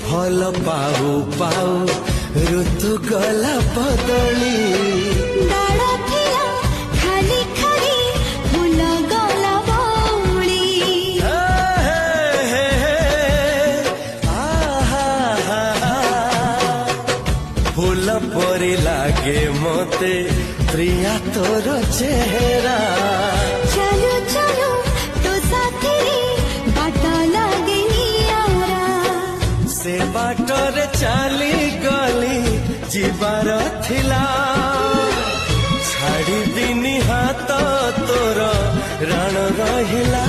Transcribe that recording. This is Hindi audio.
भल पाऊ पाऊ ऋतु गला बदली खाली खाली फूल गला बौली फूल परी लागे मते प्रिया तोर चेहरा चलो चलो तो साथी बाट लगे नियारा से बाटरे चली गली जीवार थिला छाड़ी दिनी हाथ तोर राण रहिला